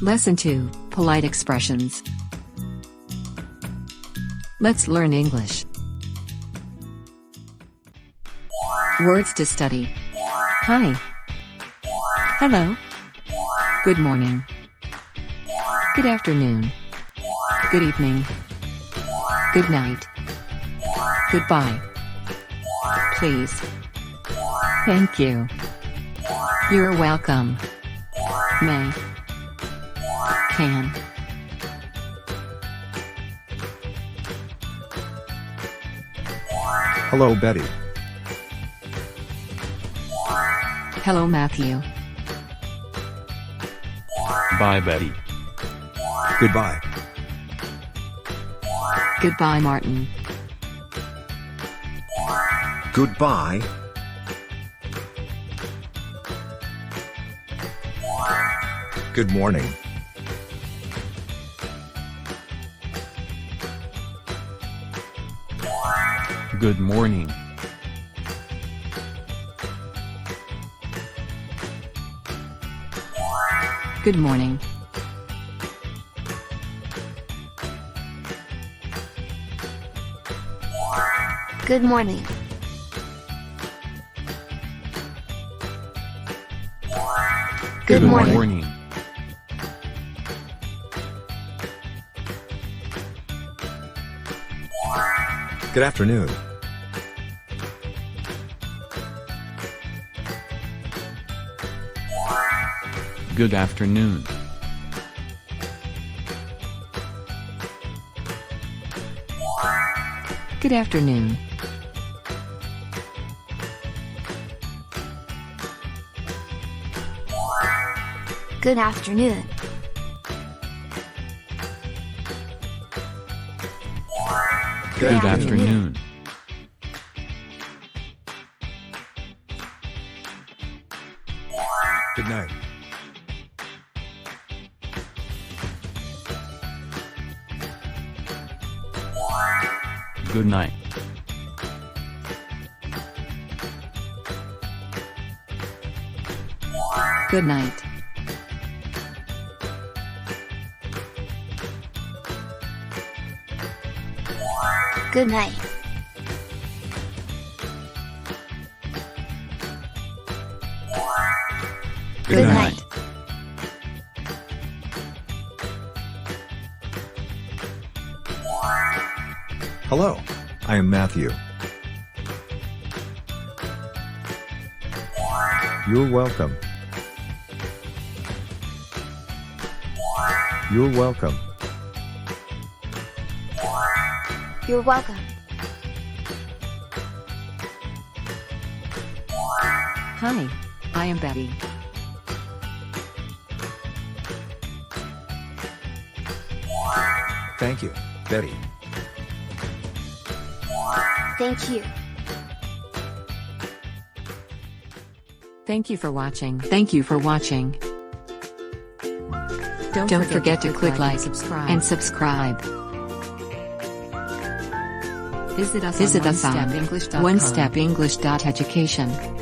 Lesson 2, Polite Expressions. Let's learn English. Words to study. Hi. Hello. Good morning. Good afternoon. Good evening. Good night. Goodbye. Please. Thank you. You're welcome. May. Can. Hello, Betty. Hello, Matthew. Bye, Betty. Goodbye. Goodbye, Martin. Goodbye. Good morning. Good morning. Good morning. Good morning. Good morning. morning. Good afternoon. Good afternoon. Good afternoon. Good afternoon. Good afternoon. Good night. Good night. Good night. Good night. Good night. Hello, I am Matthew. You're welcome. You're welcome. You're welcome. Hi, I am Betty. Thank you, Betty. Thank you. Thank you for watching. Thank you for watching. Don't forget to click like and subscribe. Visit us on onestepenglish.education.